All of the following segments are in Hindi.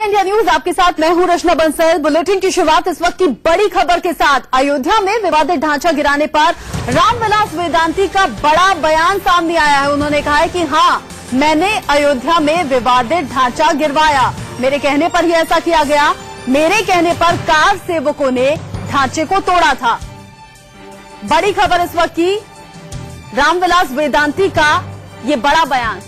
इंडिया न्यूज आपके साथ मैं हूं रचना बंसल। बुलेटिन की शुरुआत इस वक्त की बड़ी खबर के साथ। अयोध्या में विवादित ढांचा गिराने पर रामविलास वेदांती का बड़ा बयान सामने आया है। उन्होंने कहा है कि हाँ, मैंने अयोध्या में विवादित ढांचा गिरवाया, मेरे कहने पर ही ऐसा किया गया, मेरे कहने पर कार सेवकों ने ढांचे को तोड़ा था। बड़ी खबर इस वक्त की, रामविलास वेदांती का ये बड़ा बयान।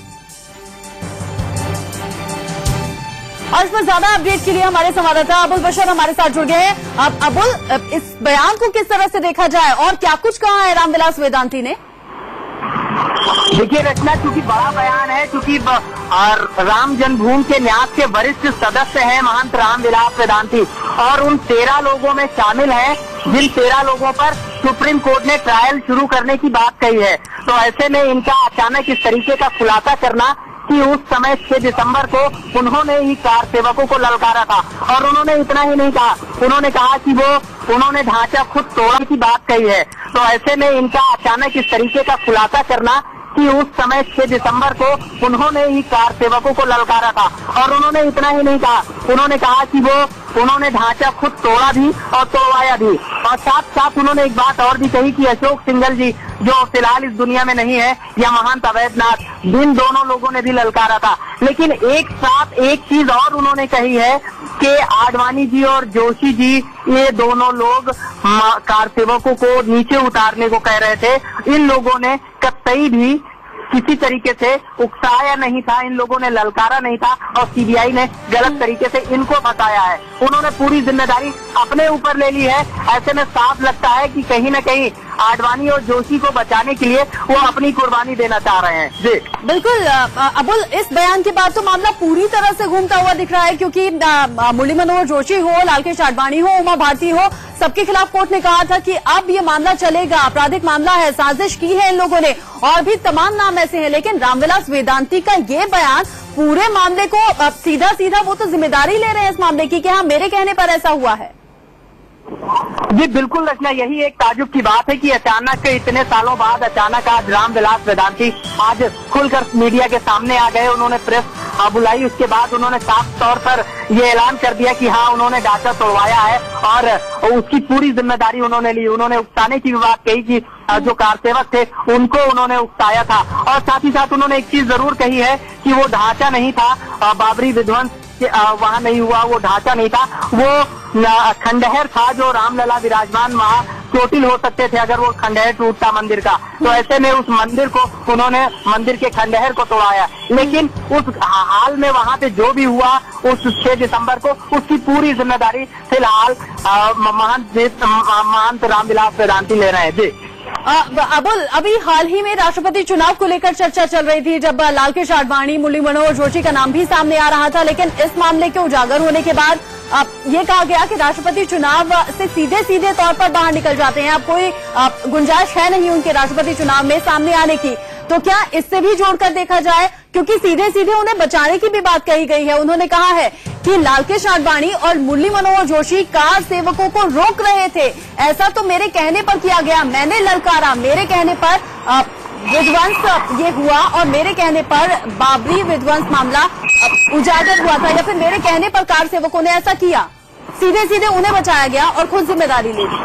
और इस पर ज्यादा अपडेट के लिए हमारे संवाददाता अबुल बशर हमारे साथ जुड़ गए हैं। अब अबुल, इस बयान को किस तरह से देखा जाए और क्या कुछ कहा है रामविलास वेदांती ने? देखिए रचना, चूंकि बड़ा बयान है, चूंकि राम जन्मभूमि के न्यास के वरिष्ठ सदस्य हैं महंत रामविलास वेदांती और उन 13 लोगों में शामिल हैं जिन 13 लोगों पर सुप्रीम कोर्ट ने ट्रायल शुरू करने की बात कही है। तो ऐसे में इनका अचानक इस तरीके का खुलासा करना कि उस समय 6 दिसंबर को उन्होंने ही कार सेवकों को ललकारा था और उन्होंने इतना ही नहीं कहा, उन्होंने कहा कि उन्होंने ढांचा खुद तोड़ने की बात कही है। तो ऐसे में इनका अचानक इस तरीके का खुलासा करना कि उस समय 6 दिसंबर को उन्होंने ही कार सेवकों को ललकारा था और उन्होंने इतना ही नहीं कहा, उन्होंने कहा कि उन्होंने ढांचा खुद तोड़ा भी और तोड़वाया भी। और साथ साथ उन्होंने एक बात और भी कही कि अशोक सिंघल जी जो फिलहाल इस दुनिया में नहीं है या महंत अवैधनाथ, जिन दोनों लोगों ने भी ललकारा था। लेकिन एक साथ एक चीज और उन्होंने कही है कि आडवाणी जी और जोशी जी, ये दोनों लोग कार सेवकों को नीचे उतारने को कह रहे थे। इन लोगों ने कतई भी किसी तरीके से उकसाया नहीं था, इन लोगों ने ललकारा नहीं था और सीबीआई ने गलत तरीके से इनको बताया है। उन्होंने पूरी जिम्मेदारी अपने ऊपर ले ली है। ऐसे में साफ लगता है कि कहीं न कहीं आडवाणी और जोशी को बचाने के लिए वो अपनी कुर्बानी देना चाह रहे हैं। जी बिल्कुल अबुल, इस बयान के बाद तो मामला पूरी तरह से घूमता हुआ दिख रहा है, क्योंकि मुरली मनोहर जोशी हो, लालकृष्ण आडवाणी हो, उमा भारती हो, सबके खिलाफ कोर्ट ने कहा था कि अब ये मामला चलेगा, आपराधिक मामला है, साजिश की है इन लोगों ने, और भी तमाम नाम ऐसे हैं। लेकिन रामविलास वेदांती का ये बयान पूरे मामले को सीधा सीधा वो तो जिम्मेदारी ले रहे हैं इस मामले की कि हाँ, मेरे कहने पर ऐसा हुआ है। जी बिल्कुल रचना, यही एक ताजुब की बात है कि अचानक इतने सालों बाद अचानक आज रामविलास वेदांती आज खुलकर मीडिया के सामने आ गए। उन्होंने प्रेस बुलाई, उसके बाद उन्होंने साफ तौर पर ये ऐलान कर दिया कि हाँ, उन्होंने ढांचा तोड़वाया है और उसकी पूरी जिम्मेदारी उन्होंने ली। उन्होंने उकसाने की भी बात कही कि जो कार सेवक थे उनको उन्होंने उकसाया था और साथ ही साथ उन्होंने एक चीज जरूर कही है कि वो ढांचा नहीं था, बाबरी विध्वंस वहाँ नहीं हुआ, वो ढांचा नहीं था, वो खंडहर था जो रामलला विराजमान वहाँ चोटिल हो सकते थे अगर वो खंडहर टूटता मंदिर का। तो ऐसे में उस मंदिर को उन्होंने मंदिर के खंडहर को तोड़ाया। लेकिन उस हाल में वहाँ पे जो भी हुआ उस 6 दिसंबर को, उसकी पूरी जिम्मेदारी फिलहाल महंत रामविलास वेदांती ले रहे हैं। जी अबुल, अभी हाल ही में राष्ट्रपति चुनाव को लेकर चर्चा चल रही थी, जब लालकृष्ण आडवाणी, मुरली मनोहर जोशी का नाम भी सामने आ रहा था। लेकिन इस मामले के उजागर होने के बाद ये कहा गया कि राष्ट्रपति चुनाव से सीधे तौर पर बाहर निकल जाते हैं, अब कोई गुंजाइश है नहीं उनके राष्ट्रपति चुनाव में सामने आने की। तो क्या इससे भी जोड़कर देखा जाए, क्योंकि सीधे उन्हें बचाने की भी बात कही गई है। उन्होंने कहा है कि लालकृष्ण आडवाणी और मुरली मनोहर जोशी कार सेवकों को रोक रहे थे, ऐसा तो मेरे कहने पर किया गया, मैंने ललकारा, मेरे कहने पर विध्वंस ये हुआ और मेरे कहने पर बाबरी विध्वंस मामला उजागर हुआ था, या फिर मेरे कहने पर कार सेवकों ने ऐसा किया। सीधे उन्हें बचाया गया और खुद जिम्मेदारी ले ली।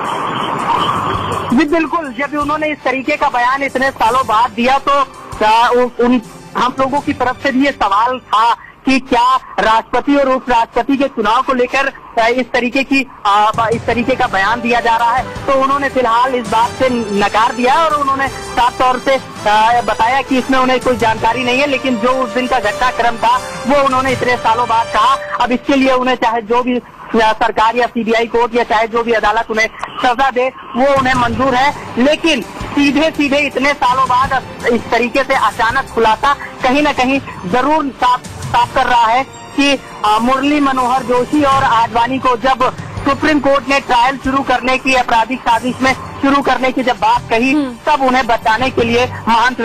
जी बिल्कुल, जब उन्होंने इस तरीके का बयान इतने सालों बाद दिया तो हम लोगों की तरफ से भी ये सवाल था कि क्या राष्ट्रपति और उपराष्ट्रपति के चुनाव को लेकर इस तरीके का बयान दिया जा रहा है। तो उन्होंने फिलहाल इस बात से नकार दिया और उन्होंने साफ तौर से बताया कि इसमें उन्हें कोई जानकारी नहीं है। लेकिन जो उस दिन का घटनाक्रम था वो उन्होंने इतने सालों बाद कहा। अब इसके लिए उन्हें चाहे जो भी सरकार या सीबीआई कोर्ट या चाहे जो भी अदालत उन्हें सजा दे वो उन्हें मंजूर है। लेकिन सीधे इतने सालों बाद इस तरीके से अचानक खुलासा कहीं न कहीं जरूर साफ कर रहा है कि मुरली मनोहर जोशी और आडवाणी को जब सुप्रीम कोर्ट ने ट्रायल शुरू करने की, आपराधिक साजिश में शुरू करने की जब बात कही, तब उन्हें बचाने के लिए महंत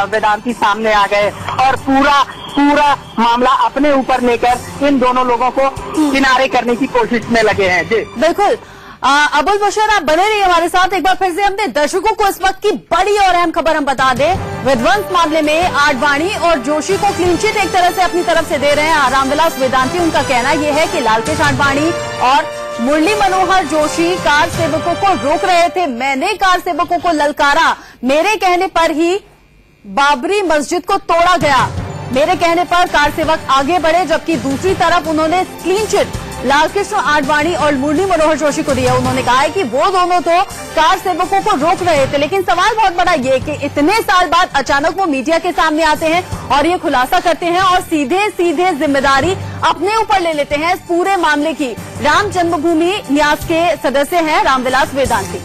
वेदांती सामने आ गए और पूरा मामला अपने ऊपर लेकर इन दोनों लोगों को किनारे करने की कोशिश में लगे हैं। जी बिल्कुल अबुल बशर, आप बने रहिए हमारे साथ। एक बार फिर से हमने दर्शकों को इस वक्त की बड़ी और अहम खबर हम बता दें, विध्वंस मामले में आडवाणी और जोशी को क्लीन चिट एक तरह से अपनी तरफ से दे रहे हैं रामविलास वेदांती। उनका कहना यह है कि लालकेश आडवाणी और मुरली मनोहर जोशी कार सेवकों को रोक रहे थे। मैंने कार सेवकों को ललकारा, मेरे कहने पर ही बाबरी मस्जिद को तोड़ा गया। मेरे कहने पर कार सेवक आगे बढ़े, जबकि दूसरी तरफ उन्होंने क्लीन चिट लालकृष्ण आडवाणी और मुरली मनोहर जोशी को दिया। उन्होंने कहा है कि वो दोनों तो कार सेवकों को रोक रहे थे, लेकिन सवाल बहुत बड़ा ये कि इतने साल बाद अचानक वो मीडिया के सामने आते हैं और ये खुलासा करते हैं और सीधे सीधे जिम्मेदारी अपने ऊपर ले लेते हैं इस पूरे मामले की। राम जन्मभूमि न्यास के सदस्य हैं रामविलास वेदांती।